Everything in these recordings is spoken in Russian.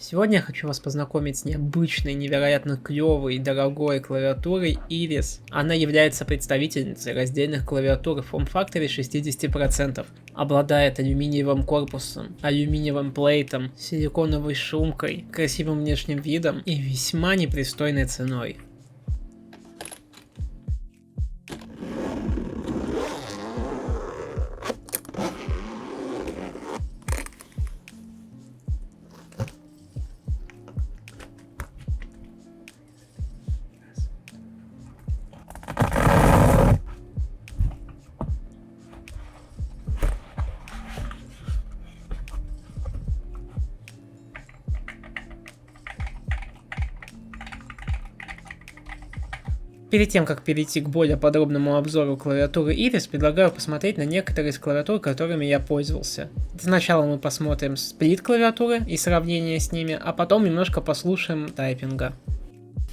Сегодня я хочу вас познакомить с необычной, невероятно клевой и дорогой клавиатурой Iris. Она является представительницей раздельных клавиатур в форм-факторе 60%. Обладает алюминиевым корпусом, алюминиевым плейтом, силиконовой шумкой, красивым внешним видом и весьма непристойной ценой. Перед тем, как перейти к более подробному обзору клавиатуры Iris, предлагаю посмотреть на некоторые из клавиатур, которыми я пользовался. Сначала мы посмотрим сплит клавиатуры и сравнение с ними, а потом немножко послушаем тайпинга.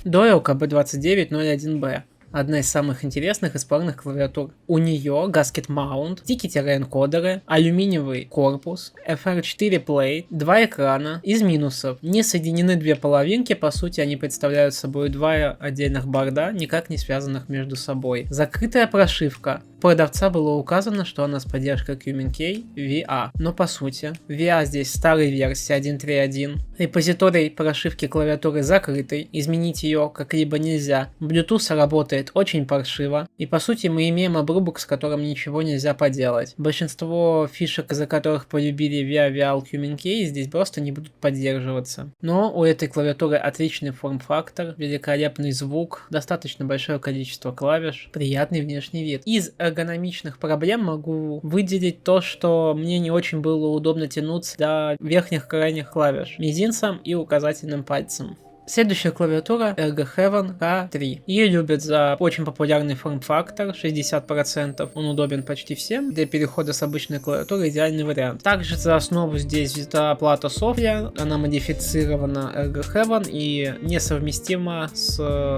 Doyle KB2901B. Одна из самых интересных и спорных клавиатур. У нее Gasket Mount, тики-энкодеры, алюминиевый корпус, FR4 Plate, два экрана. Из минусов: не соединены две половинки, по сути они представляют собой два отдельных борда, никак не связанных между собой. Закрытая прошивка. У продавца было указано, что она с поддержкой QMK VA, но по сути VA здесь старой версии 1.3.1. Репозиторий прошивки клавиатуры закрытый, изменить ее как-либо нельзя. Bluetooth работает очень паршиво, и по сути мы имеем обрубок, с которым ничего нельзя поделать. Большинство фишек, из-за которых полюбили VA, VAL, QMK, здесь просто не будут поддерживаться. Но у этой клавиатуры отличный форм-фактор, великолепный звук, достаточно большое количество клавиш, приятный внешний вид. Из эргономичных проблем могу выделить то, что мне не очень было удобно тянуться до верхних крайних клавиш мизинцем и указательным пальцем. Следующая клавиатура Ergo Heaven K3. Ее любят за очень популярный форм-фактор 60%. Он удобен почти всем. Для перехода с обычной клавиатуры идеальный вариант. Также за основу здесь взята плата Sofia. Она модифицирована Ergo Heaven и несовместима с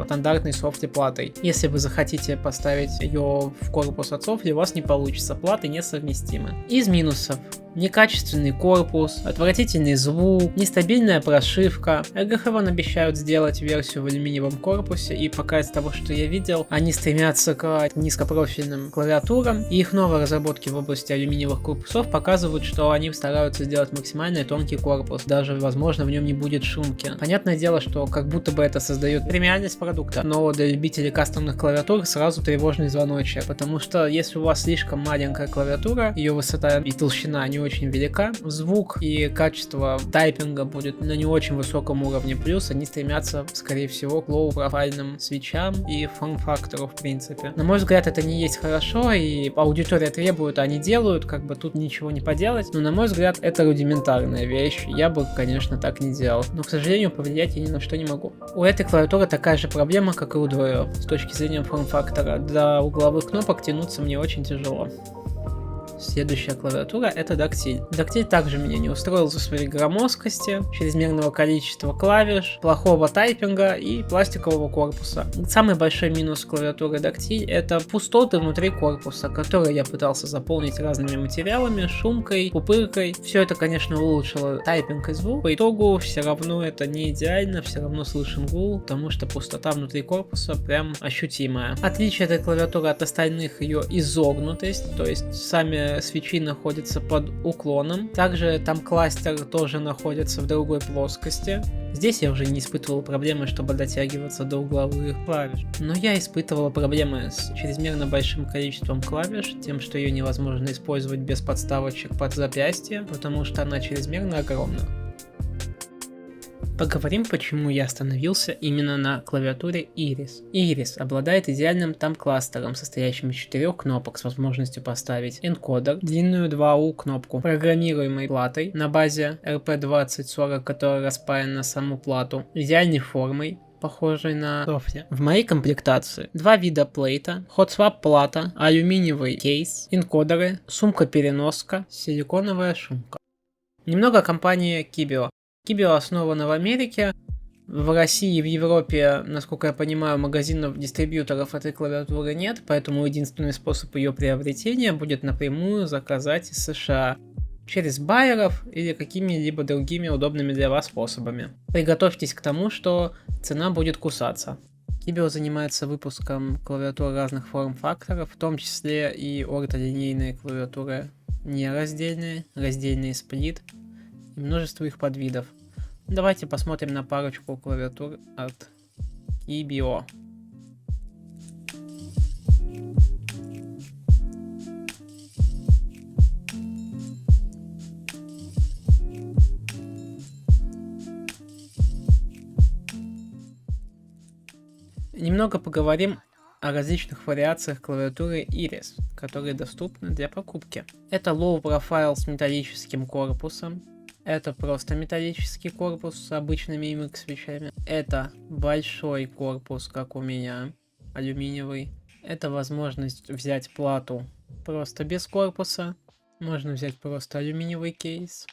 стандартной Sofia платой. Если вы захотите поставить ее в корпус от Sofia, у вас не получится. Платы несовместимы. Из минусов: некачественный корпус, отвратительный звук, нестабильная прошивка. Ergo Heaven обещают сделать версию в алюминиевом корпусе, и пока из того, что я видел, они стремятся к низкопрофильным клавиатурам, и их новые разработки в области алюминиевых корпусов показывают, что они стараются сделать максимально тонкий корпус, даже, возможно, в нем не будет шумки. Понятное дело, что как будто бы это создает премиальность продукта, но для любителей кастомных клавиатур сразу тревожный звоночек, потому что если у вас слишком маленькая клавиатура, ее высота и толщина не очень велика, звук и качество тайпинга будет на не очень высоком уровне, плюс они стремятся, скорее всего, к лоу-профайльным свитчам и форм-фактору в принципе. На мой взгляд, это не есть хорошо, и аудитория требует, они делают, как бы тут ничего не поделать, но на мой взгляд, это рудиментарная вещь, я бы, конечно, так не делал, но, к сожалению, повлиять я ни на что не могу. У этой клавиатуры такая же проблема, как и у Doyle, с точки зрения форм-фактора. До угловых кнопок тянуться мне очень тяжело. Следующая клавиатура — это Dactyl. Dactyl также меня не устроил за своей громоздкости, чрезмерного количества клавиш, плохого тайпинга и пластикового корпуса. Самый большой минус клавиатуры Dactyl — это пустоты внутри корпуса, которые я пытался заполнить разными материалами, шумкой, пупыркой. Все это, конечно, улучшило тайпинг и звук. По итогу все равно это не идеально, все равно слышен гул, потому что пустота внутри корпуса прям ощутимая. Отличие этой клавиатуры от остальных — ее изогнутость, то есть сами свитчи находятся под уклоном. Также там кластер тоже находится в другой плоскости. Здесь я уже не испытывал проблемы, чтобы дотягиваться до угловых клавиш. Но я испытывал проблемы с чрезмерно большим количеством клавиш, тем, что ее невозможно использовать без подставочек под запястье, потому что она чрезмерно огромна. Поговорим, почему я остановился именно на клавиатуре Iris. Iris обладает идеальным тайм-кластером, состоящим из 4 кнопок с возможностью поставить энкодер, длинную 2U кнопку, программируемой платой на базе RP2040, которая распаяна на саму плату, идеальной формой, похожей на Sofia. В моей комплектации два вида плейта, hot-swap плата, алюминиевый кейс, энкодеры, сумка-переноска, силиконовая шумка. Немного о компании Kibio. Kibio основана в Америке. В России и в Европе, насколько я понимаю, магазинов-дистрибьюторов этой клавиатуры нет, поэтому единственный способ ее приобретения будет напрямую заказать из США. через байеров или какими-либо другими удобными для вас способами. Приготовьтесь к тому, что цена будет кусаться. Kibio занимается выпуском клавиатур разных форм-факторов, в том числе и ортолинейные клавиатуры, не раздельные, раздельные сплит и множество их подвидов. Давайте посмотрим на парочку клавиатур от Kibio. Немного поговорим о различных вариациях клавиатуры Iris, которые доступны для покупки. Это low profile с металлическим корпусом, это просто металлический корпус с обычными MX свечами, это большой корпус, как у меня, алюминиевый, это возможность взять плату просто без корпуса, можно взять просто алюминиевый кейс.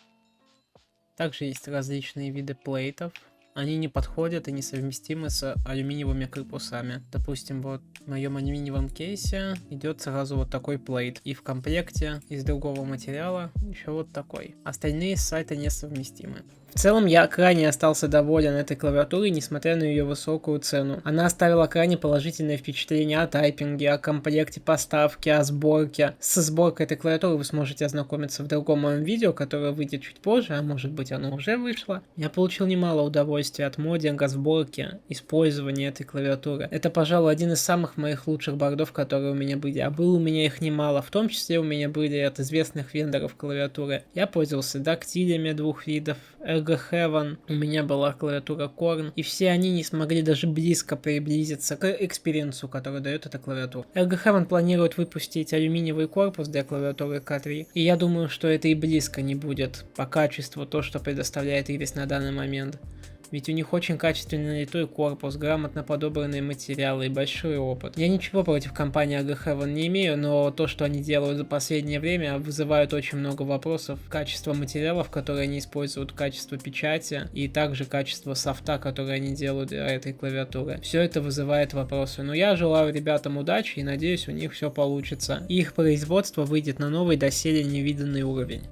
Также есть различные виды плейтов. Они не подходят и несовместимы с алюминиевыми корпусами. Допустим, вот в моем алюминиевом кейсе идет сразу вот такой плейт. И в комплекте из другого материала еще вот такой. Остальные с сайта несовместимы. В целом я крайне остался доволен этой клавиатурой, несмотря на ее высокую цену. Она оставила крайне положительное впечатление о тайпинге, о комплекте поставки, о сборке. Со сборкой этой клавиатуры вы сможете ознакомиться в другом моем видео, которое выйдет чуть позже, а может быть оно уже вышло. Я получил немало удовольствия от моддинга, сборки, использования этой клавиатуры. Это, пожалуй, один из самых моих лучших бордов, которые у меня были. А было у меня их немало, в том числе у меня были от известных вендоров клавиатуры. Я пользовался дактилями двух видов, Ergo Heaven, у меня была клавиатура Korn, и все они не смогли даже близко приблизиться к экспириенсу, который дает эта клавиатура. Ergo Heaven планирует выпустить алюминиевый корпус для клавиатуры K3, и я думаю, что это и близко не будет по качеству то, что предоставляет Iris на данный момент. Ведь у них очень качественный налитой корпус, грамотно подобранные материалы и большой опыт. Я ничего против компании Ergo Heaven не имею, но то, что они делают за последнее время, вызывает очень много вопросов. Качество материалов, которые они используют, качество печати и также качество софта, который они делают для этой клавиатуры. Все это вызывает вопросы. Но я желаю ребятам удачи и надеюсь, у них все получится. И их производство выйдет на новый доселе невиданный уровень.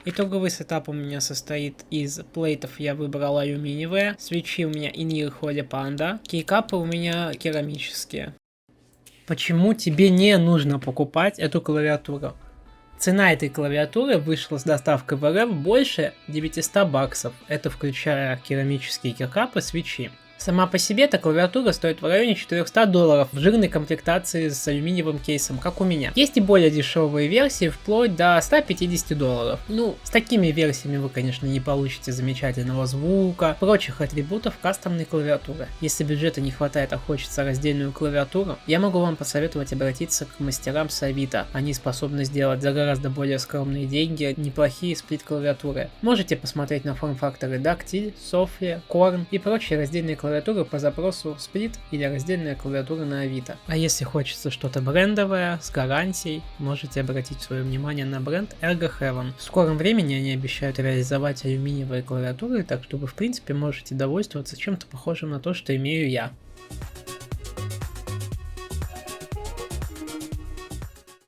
Итоговый сетап у меня состоит из плейтов, я выбрал алюминиевые, свечи у меня In-Ear Holy Panda, кейкапы у меня керамические. Почему тебе не нужно покупать эту клавиатуру? Цена этой клавиатуры вышла с доставкой в РФ больше 900 баксов, это включая керамические кейкапы, свечи. Сама по себе эта клавиатура стоит в районе $400 в жирной комплектации с алюминиевым кейсом, как у меня. Есть и более дешевые версии, вплоть до $150. Ну, с такими версиями вы, конечно, не получите замечательного звука, прочих атрибутов кастомной клавиатуры. Если бюджета не хватает, а хочется раздельную клавиатуру, я могу вам посоветовать обратиться к мастерам с Авито. Они способны сделать за гораздо более скромные деньги неплохие сплит-клавиатуры. Можете посмотреть на форм-факторы Dactyl, Sophia, Korn и прочие раздельные клавиатуры по запросу сплит или раздельная клавиатура на Авито. А если хочется что-то брендовое, с гарантией, можете обратить свое внимание на бренд Ergo Heaven. В скором времени они обещают реализовать алюминиевые клавиатуры, так что вы в принципе можете довольствоваться чем-то похожим на то, что имею я.